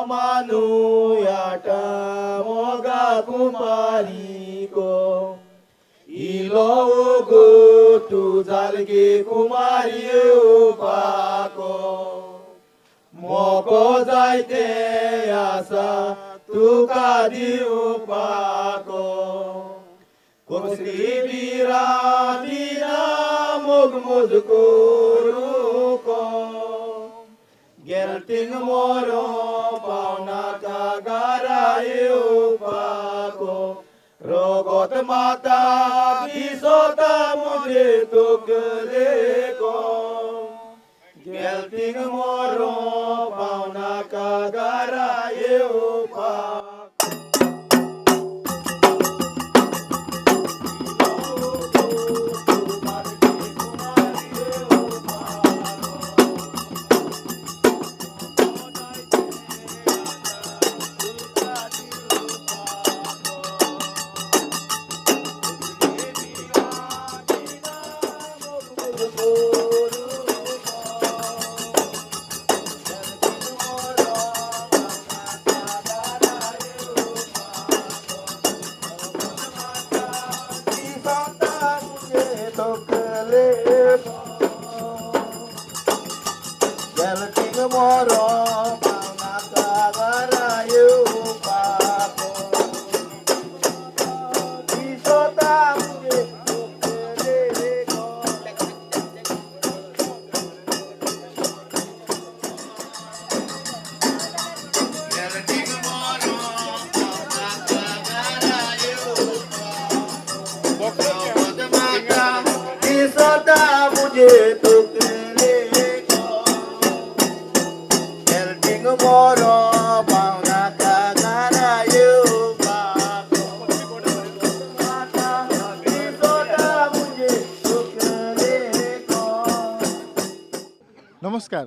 manuyata moga kumariko ilo go tu zalge kumari upako moko zaite asa tuka di upako kusri biradina mog muzkuruko gelting moro pauna kagara upako rogot mata bisota mujhe tukle ko gelting moro pauna kagara upako नमस्कार.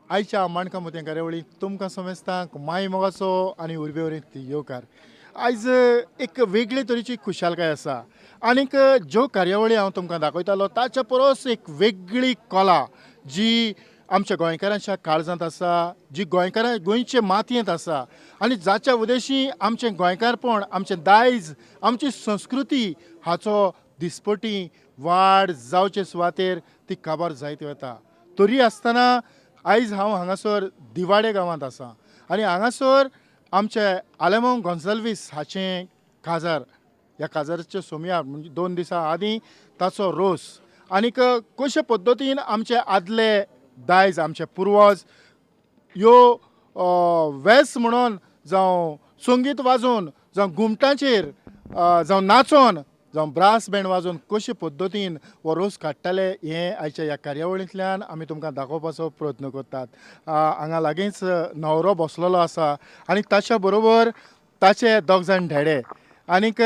आयच्या माणका मोत्या कार्यावळीक तुमकां समेस्तांक माय मोगाचो आनी उर्बेवरीत येवकार. आयज एक वेगळे तरेची खुशालकाय आसा आनीक ज्यो कार्यावळी हांव तुमकां दाखयतालो ताच्या परस एक वेगळी कला जी आमच्या गोंयकारांच्या काळजांत आसा, जी गोंयचे मातयेंत आसा आनी जाच्या उद्देशी आमचें गोंयकारपण, आमचें दायज, आमची संस्कृती हाचो दिसपटी वाड जावचे सुवातेर ती काबार जायत वता. तरी आसतना आयज हांव हांगासर दिवाडे गांवांत आसा आनी हांगासर आमचे आलेमांव गोंसाल्वीस हाचें काजार, ह्या काजाराच्या सोमयार म्हणजे 2 दिसां आदीं ताचो रोस आनीक कशे पद्दतीन आमचे आदले दायज, आमचे पुर्वज ह्यो वेस म्हणून जावं संगीत वाजोवन जावं घुमटांचेर जावं नाचोन जावं ब्रास बँड वाजोवन कशे पद्दतीन हो रोस काडटाले हें आयच्या ह्या कार्यावळींतल्यान आमी तुमकां दाखोवपाचो प्रयत्न करतात. हांगा लागींच न्हवरो बसलेलो आसा आनी ताच्या बरोबर ताचे 2 जाण धेडे आनीक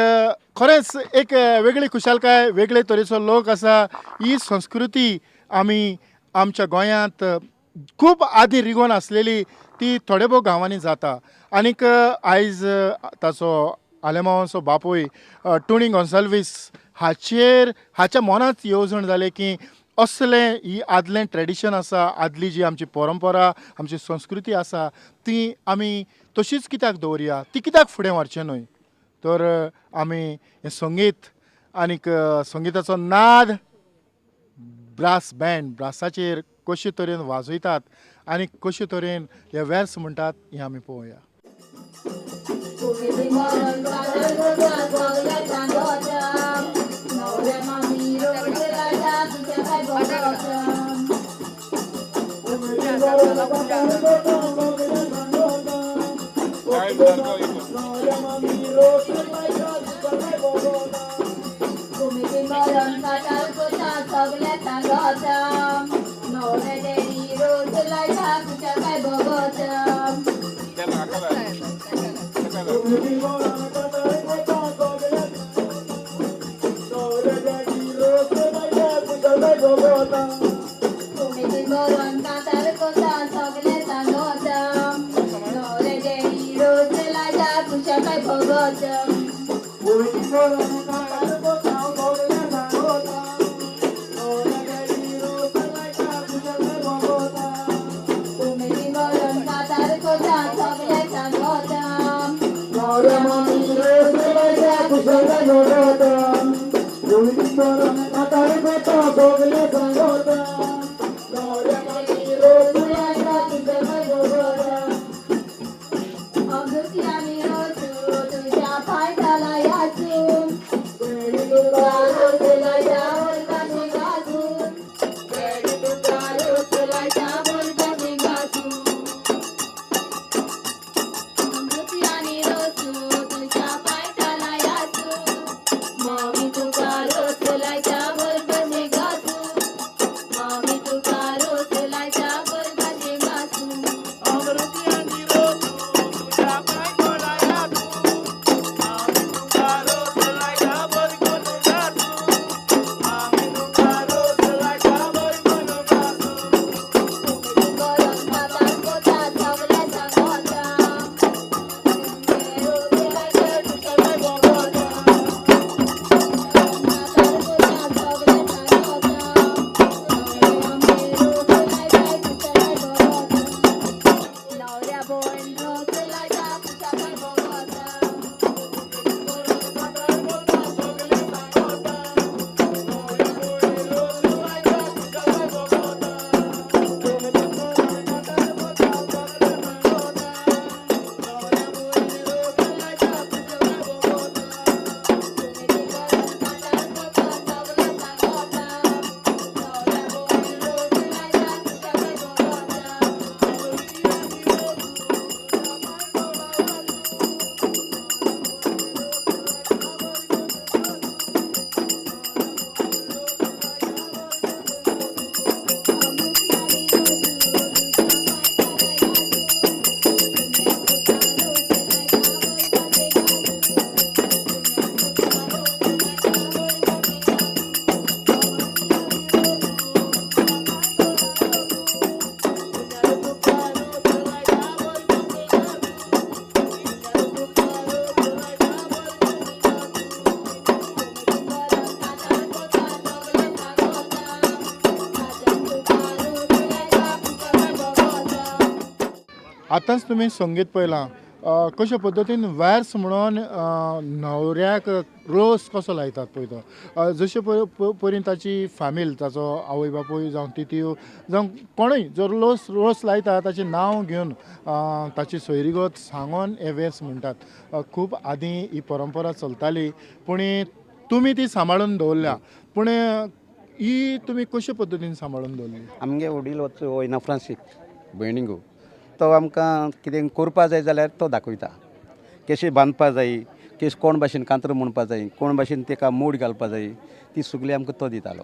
खरेंच एक वेगळी खुशालकाय, वेगळे तरेचो लोक आसा. ही संस्कृती आमी आमच्या गोंयांत खूब आदीं रिगोवन आसलेली ती थोडे भोव गांवांनी जाता आनीक आयज ताचो आलेमांवाचो बापूय टोनी गोंसाल्वीस हाच्या मनांत येवजण जालें की असलें ही आदलें ट्रेडिशन आसा, आदली जी आमची परंपरा, आमची संस्कृती आसा ती आमी तशीच कित्याक दवरया, ती कित्याक फुडें व्हरचें न्हय. तर आमी हें संगीत आनीक संगिताचो नाद ब्रास बँड, ब्रासाचेर कशे तरेन वाजयतात आनी कशे तरेन हे वेर्स म्हणटात हें आमी पळोवया. तो सोगले सांगोता नवऱ्याची रोज तुला तुझ्या बरोबर अगदी आम्ही रोज तुझ्या पायथ्याला याचू वेळी तुला तुला त्यावर कशी गाजू वेळी तुला तुला त्यावर कशी गाजू अगदी आम्ही रोज तुझ्या पायथ्याला याचू मामी तुका रोज तुला त्यावर कशी गाजू मामी तुका रोज तुला त्यावर कशी गाजू अमृती आणि रोज तुझ्या पायथ्याला याचू आम्ही तुका रोज लायका बरकून जाचू आम्ही तुका रोज लायका बरकून जाचू आतांच तुम्ही संगीत पळयलां कशा पद्दतीन वॅर्स म्हणून न्हवऱ्याक रोस कसो लायतात पळय तो जशे परीन ताची फॅमिली ताचो आवय बापूय जावं तितयो जावं कोणूय जो रोस लायता ताचें नांव घेवन ताची सोयरीगत सांगून हे वेस म्हणटात खूब आदीं ही परंपरा चलताली पूण तुमी ती सांबाळून दवरल्या पूण ही तुमी कशे पद्दतीन सांबाळून दवरली आमगे वडील वयना फ्रांसीक भयणींगो तो आमकां कितें करपा जाय जाल्यार तो दाखयता कशें बांदपा जाय कशें कोण भाशेन कांतरां म्हणपा जाय कोण भाशेन ताका मोड घालपा जाय ती सगळी आमकां तो दितालो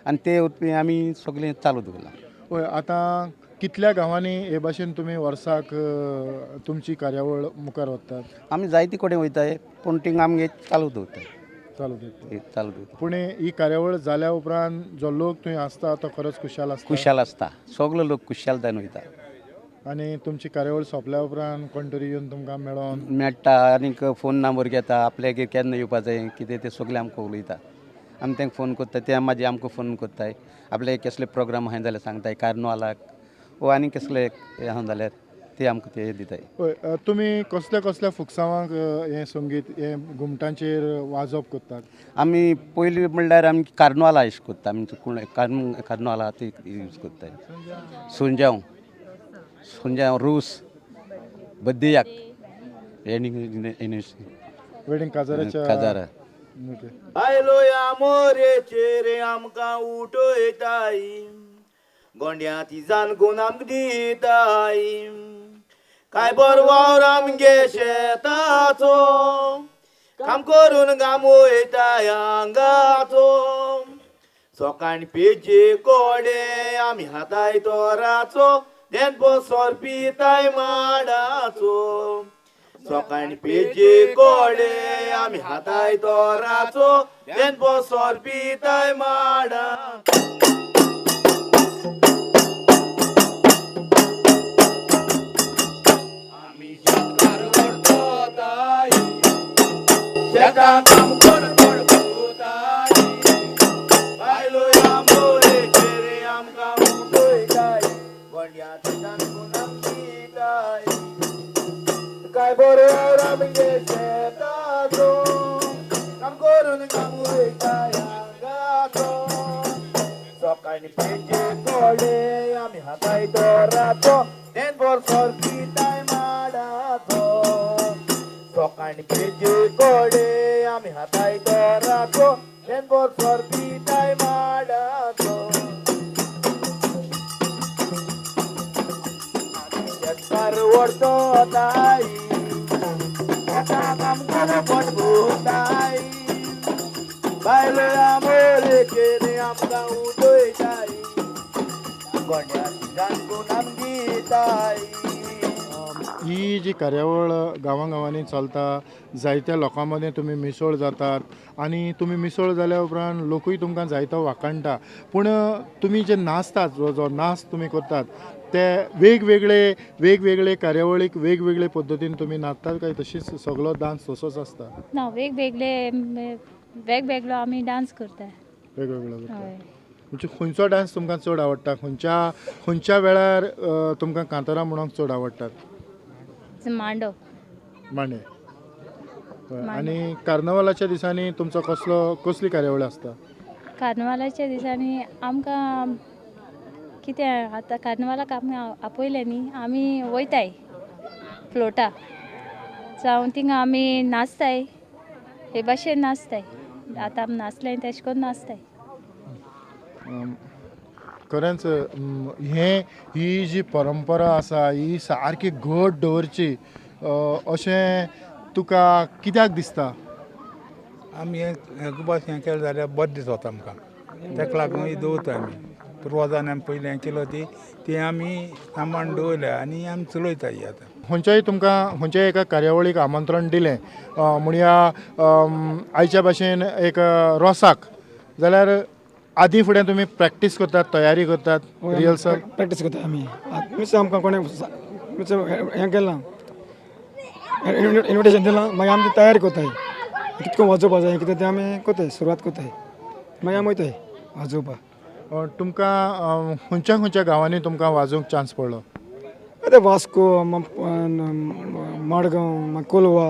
आनी ते आमी सगळें चालू दवरलां. पळय आतां कितल्या गांवांनी हे भाशेन तुमी वर्साक तुमची कार्यावळ मुखार व्हरतात आमी जायते कडेन वयताय पूण थिंग आमगे चालू दवरताय चालू दवरतात चालू दवरता. पूण ही कार्यावळ जाल्या उपरांत जो लोक थंय आसता तो खरोच खुशाल आसता खुशाल आसता सगलो लोक खुशालतायेन वयता आनी तुमची कार्यावळ सोंपल्या उपरांत कोण तरी येवन तुमकां मेळोन मेळटा आनीक फोन नंबर घेता आपल्यागेर केन्ना येवपा जाय कितें तें सगळें आमकां उलयता आमी तांकां फोन करता ते मागीर आमकां फोन करताय आपले कसले प्रोग्राम आहाय जाल्यार सांगताय कार्नवालाक वो आनी कसले आहा जाल्यार ते आमकां ते दिताय. पळय तुमी कसल्या कसल्या फुकसावांक हें संगीत हें घुमटांचेर वाजप करतात आमी पयलीं म्हणल्यार आमी कार्नवाला यूज करता आमी कार्नवाला ते यूज करताय सुंजाव रूस बद्दियाक वेडिंग काजाराच्या काजारा ओके. आयलो या मोरेचे रे आमकां उठयताय गोंड्या ती जाणकून आमकां दिताय काय बरो वावर आमगे शेताचो काम करून गाम वयताय आंगाचो सोकाण पेजे कोडे आमी हाताय तोराचो देन बसोर पिताय माडाचो सोकाण पेजे कोडे आमी हाताय तोराचो देन बसोर पिताय माडा आमी शेतकार वडताय शेतां काम करून वडताय बायलो या मोरेचे रे आमकां उठयताय गोंड्या जाणकून आमकां दिताय काय बरो आमगे शेताचो काम करून काम वयताय आंगाचो सकाळी पेचे कोडे आम्ही हातायतो रातो देनभर सरकी माडाचो सकाळी पेचे कोडे आम्ही हातायतो रातो देनभर सरकी माडाचो शेतकार ओढतो ताई आता काम करू पटभूताई बायलो आमोरे केले आमका उदयताई गोंड्याची जाणकून आमगी ताई ही जी कार्यावळ गांवांनी चलता जायत्या लोकां मदें तुमी मिसळ जातात आनी तुमी मिसळ जाल्या उपरांत लोकूय तुमकां जायतो वाखाणटा पूण तुमी जे नाचतात जो नाच तुमी करतात ते वेगवेगळे कार्यावळीक वेगवेगळे पद्दतीन तुमी नाचतात काय तशीच सगळो डान्स तसोच आसता ना वेगवेगळो आमी डान्स करता वेगवेगळो करता हय म्हणजे खंयचो डान्स तुमकां चड आवडटा खंयच्या वेळार तुमकां कांतारां म्हणूंक चड आवडटात मांडो मांडे आनी कार्नवालाच्या दिसांनी तुमचो कसली कार्यावळ आसता कार्नवालाच्या दिसांनी आमकां कितें आतां कार्नवालाक आमी आपयले न्ही आमी वयताय फ्लोटा जावं थिंगा आमी नाचताय हे भाशेन नाचताय आतां आमी नाचले तेश करून नाचताय खरेंच ही जी परंपरा आसा ही सारकी घट दवरची अशें तुका कित्याक दिसता आमी हें खूब हें केलें जाल्यार बरें दिसता आमकां ताका लागून ही दवरता आमी पुर्वजान आमी पयलीं हें केलो ती आमी सांबाळून दवरल्या आनी आमी चलयता ही आतां खंयच्याय एका कार्यावळीक आमंत्रण दिलें म्हणया आयच्या भाशेन एक रोसाक जाल्यार आदी फुडें तुमी प्रॅक्टीस करतात तयारी करतात रिहर्सल प्रॅक्टीस करता आमी मिस आमकां कोणें हें केलां इन्विटेशन दिलां मागीर आमी तयारी कोत्ताय कितको वाजोवपा जाय कितें तें आमी कोत्ताय सुरवात कोत्ताय मागीर आमी वयताय वाजोवपाक तुमकां खंयच्या गांवांनी तुमकां वाजोवंक चान्स पडलो ते वास्को मडगांव कोलवा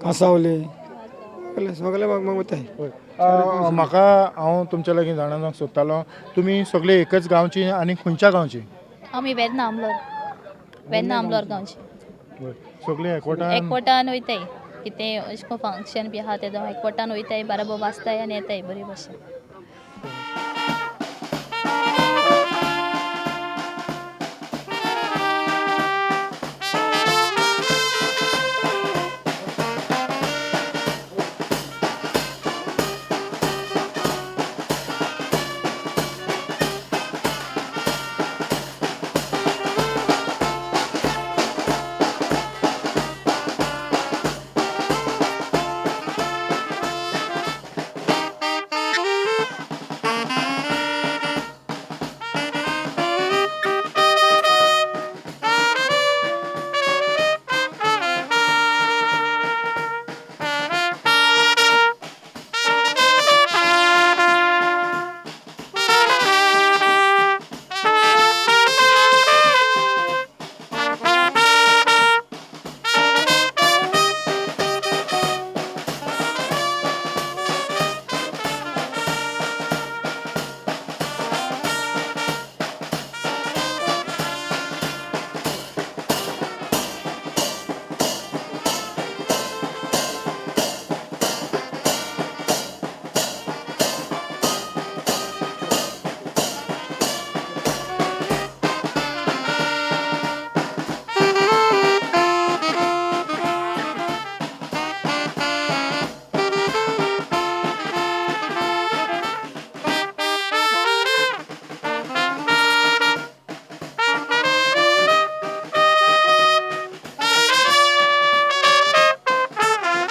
कांसावले सगळे वयताय म्हाका हांव तुमच्या लागीं जाणावंक सोदतालो तुमी सगळे एकच गांवची आनी खंयच्या गांवची आमी वेर्ना आमलोर गांवची सगळे एकवटान वयताय कितें अशें करून फंक्शन बी आहा तेदो एकवटान वयताय बाराबो वाचताय आनी येताय बरे भाशेन